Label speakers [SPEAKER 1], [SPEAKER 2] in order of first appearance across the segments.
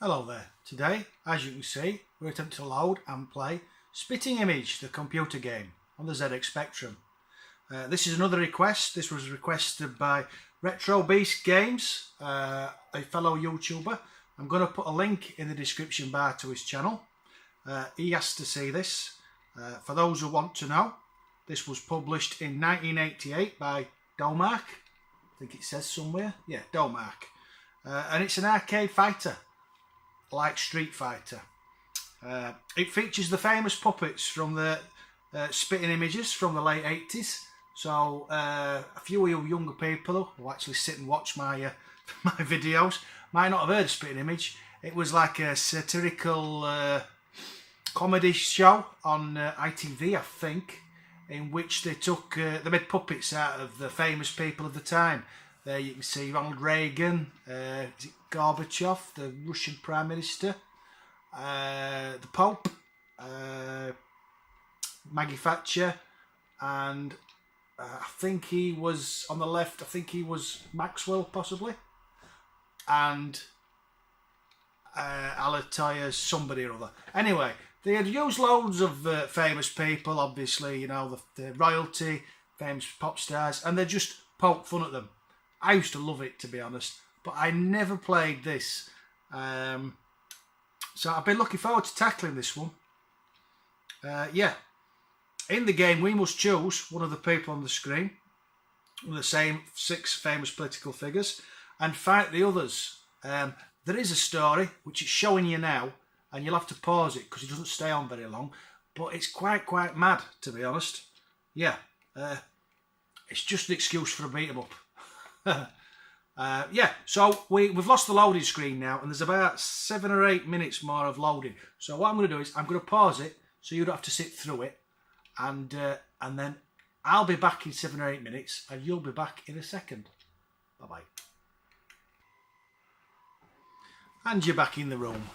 [SPEAKER 1] Hello there. Today, as you can see, we're attempting to load and play Spitting Image, the computer game, on the ZX Spectrum. This is another request. This was requested by Retro Beast Games, a fellow YouTuber. I'm going to put a link in the description bar to his channel. He asked to see this. For those who want to know, this was published in 1988 by Domark. I think it says somewhere. Yeah, Domark. And it's an arcade fighter, like Street Fighter. It features the famous puppets from the Spitting Images from the late 80s. So a few of you younger people who actually sit and watch my my videos might not have heard of Spitting Image. It was like a satirical comedy show on ITV, I think, in which they took they made puppets out of the famous people of the time. There you can see Ronald Reagan, is it Gorbachev, the Russian Prime Minister, the Pope, Maggie Thatcher, and I think he was on the left, I think he was Maxwell possibly, and Alitaya's somebody or other. Anyway, they had used loads of famous people, obviously, you know, the royalty, famous pop stars, and they just poked fun at them. I used to love it, to be honest, but I never played this. So I've been looking forward to tackling this one. Yeah, in the game we must choose one of the people on the screen, one of the same 6 famous political figures, and fight the others. There is a story which is showing you now, and you'll have to pause it because it doesn't stay on very long, but it's quite mad, to be honest. Yeah, it's just an excuse for a beat 'em up. Yeah, so we've lost the loading screen now, and there's about 7 or 8 minutes more of loading. So what I'm going to do is I'm going to pause it so you don't have to sit through it, and then I'll be back in 7 or 8 minutes, and you'll be back in a second. Bye bye. And you're back in the room.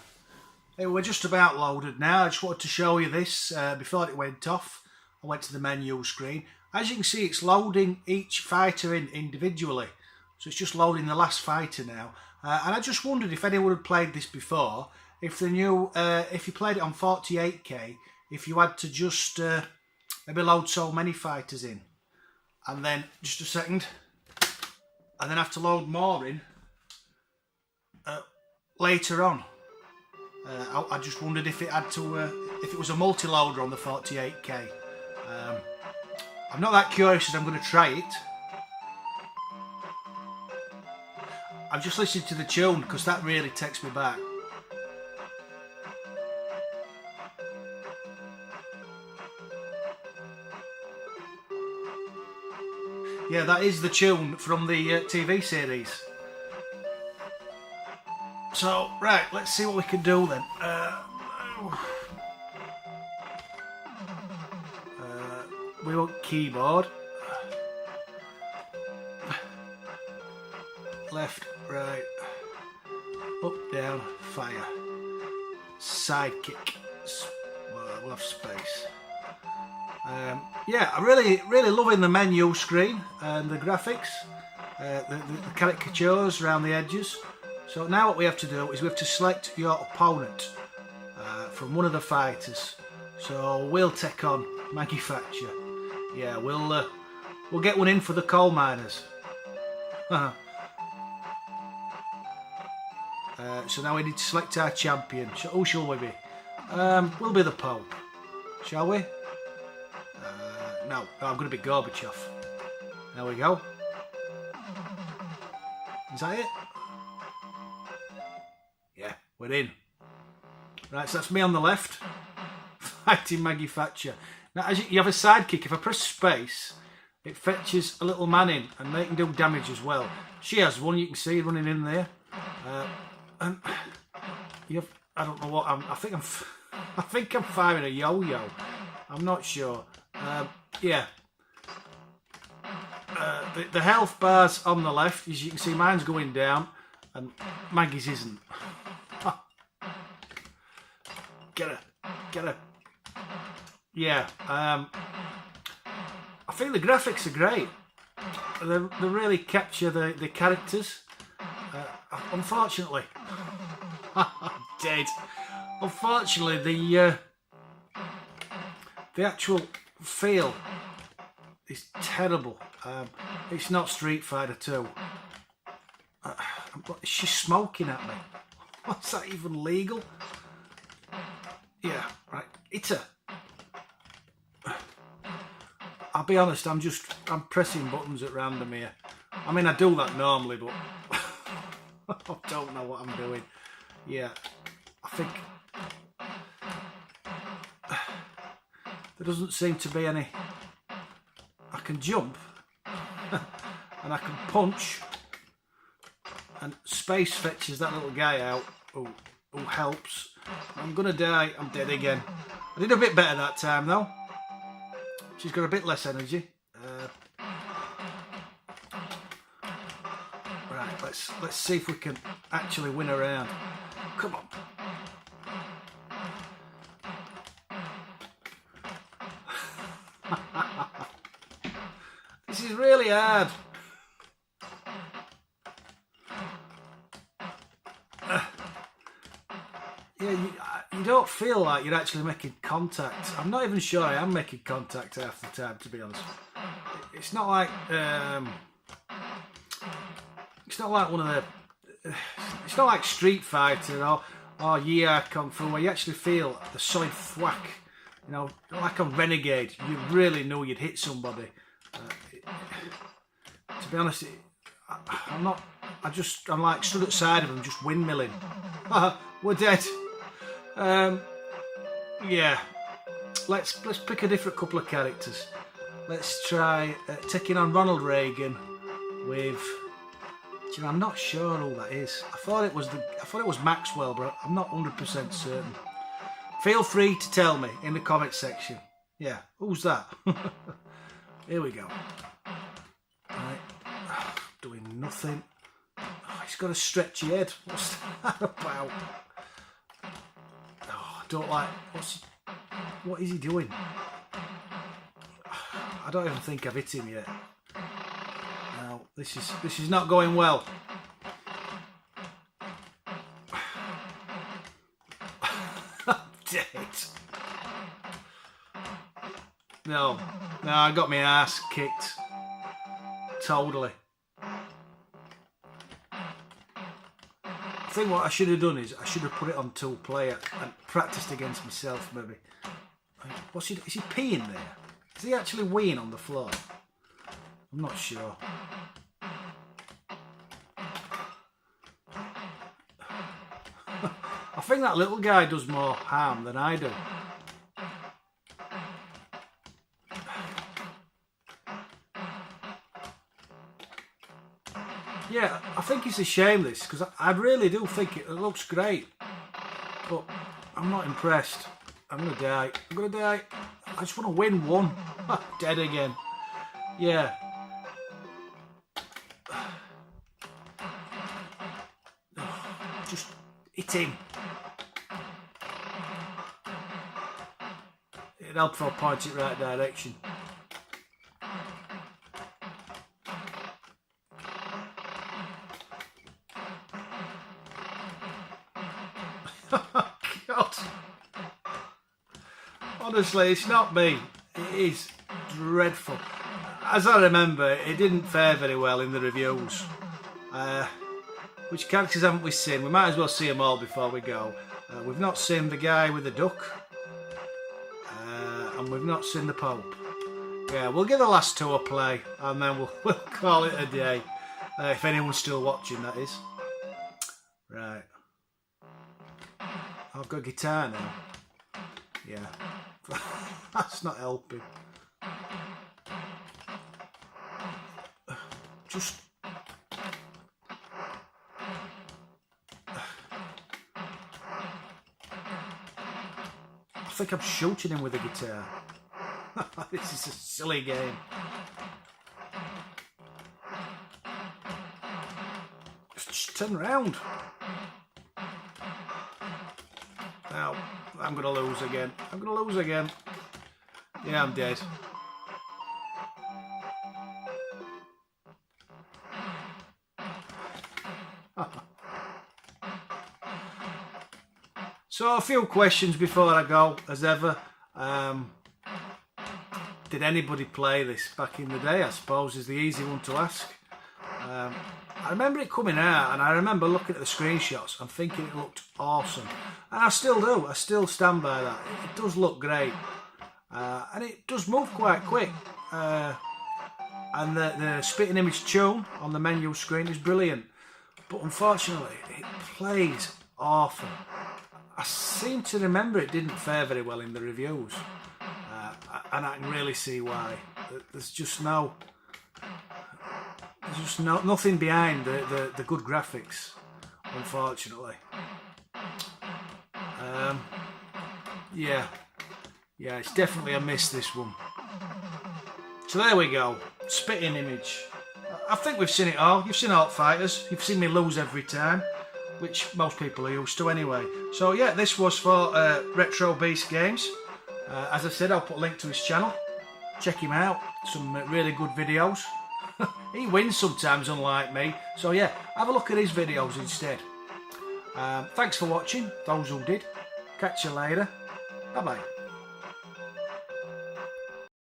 [SPEAKER 1] Hey, we're just about loaded now. I just wanted to show you this before it went off. I went to the menu screen. As you can see, it's loading each fighter in individually. So it's just loading the last fighter now. And I just wondered if anyone had played this before, if they knew, if you played it on 48K, if you had to just maybe load so many fighters in. And then, just a second, and then have to load more in later on. I just wondered if it had to, if it was a multi-loader on the 48K. I'm not that curious as I'm going to try it. I'm just listening to the tune because that really takes me back. Yeah, that is the tune from the TV series. So, right, let's see what we can do then. We want keyboard. Left, right, up, down, fire. Sidekick. We'll have space. Yeah, I'm really loving the menu screen and the graphics, the caricatures around the edges. So now what we have to do is we have to select your opponent from one of the fighters. So we'll take on Maggie Thatcher. Yeah, we'll get one in for the coal miners. So now we need to select our champion. So who shall we be? We'll be the Pope. Shall we? No, I'm going to be Gorbachev. There we go. Is that it? Yeah, we're in. Right, so that's me on the left, fighting Maggie Thatcher. Now, as you have a sidekick, if I press space, it fetches a little man in, and they can do damage as well. She has one, you can see running in there. And you have, I don't know what I think I'm firing a yo-yo. I'm not sure. Yeah. The health bars on the left, as you can see, mine's going down, and Maggie's isn't. Get her. Yeah. I think the graphics are great. They really capture the characters. Unfortunately, Dead. Unfortunately, the actual feel is terrible. It's not Street Fighter 2. She's smoking at me. What's that even legal? Yeah, right. Hit her. I'll be honest, I'm pressing buttons at random here. I mean, I do that normally, but I don't know what I'm doing. Yeah, I think there doesn't seem to be any. I can jump and I can punch, and space fetches that little guy out who helps. I'm gonna die. I'm dead again. I did a bit better that time though. She's got a bit less energy. Right, let's see if we can actually win a round. Come on. This is really hard. Yeah, you don't feel like you're actually making contact. I'm not even sure I am making contact half the time, to be honest. It's not like one of the. It's not like Street Fighter or Yeah Kung Fu, where you actually feel the solid thwack. You know, like on Renegade, you really know you'd hit somebody. To be honest, I'm not. I'm like stood at the side of them, just windmilling. We're dead. Yeah. Let's pick a different couple of characters. Let's try taking on Ronald Reagan with. You know, I'm not sure who that is. I thought it was Maxwell, but I'm not 100% certain. Feel free to tell me in the comment section. Yeah, who's that? Here we go. Right, doing nothing. Oh, he's got a stretchy head. What's that about? Oh, I don't like. What is he doing? I don't even think I've hit him yet. No, this is not going well. Dead. No, I got my ass kicked. Totally. I think what I should have done is I should have put it on 2-player and practiced against myself maybe. Is he peeing there? Is he actually weeing on the floor? I'm not sure. I think that little guy does more harm than I do. Yeah, I think it's a shame this, because I really do think it looks great. But I'm not impressed. I'm going to die. I'm going to die. I just want to win one. Dead again. Yeah. Just hit him. It'd help if I point it right direction. God. Honestly, it's not me. It is dreadful. As I remember, it didn't fare very well in the reviews. Which characters haven't we seen? We might as well see them all before we go. We've not seen the guy with the duck. And we've not seen the Pope. Yeah, we'll give the last two a play and then we'll call it a day. If anyone's still watching, that is. Right. I've got a guitar now. Yeah. That's not helping. Just... I think I'm shooting him with a guitar. This is a silly game. Just turn around. Now, I'm going to lose again. I'm going to lose again. Yeah, I'm dead. So a few questions before I go, as ever. Did anybody play this back in the day? I suppose is the easy one to ask. I remember it coming out, and I remember looking at the screenshots and thinking it looked awesome. And I still do. I still stand by that. It does look great. And it does move quite quick. And the spitting image tune on the menu screen is brilliant. But unfortunately, it plays awful. I seem to remember it didn't fare very well in the reviews. And I can really see why. There's just nothing behind the good graphics, unfortunately. Yeah, it's definitely a miss, this one. So there we go, spitting image. I think we've seen it all. You've seen Alt Fighters. You've seen me lose every time, which most people are used to anyway. So yeah, this was for Retro Beast Games. As I said, I'll put a link to his channel. Check him out. Some really good videos. He wins sometimes, unlike me. So yeah, have a look at his videos instead. Thanks for watching, those who did. Catch you later. Bye bye.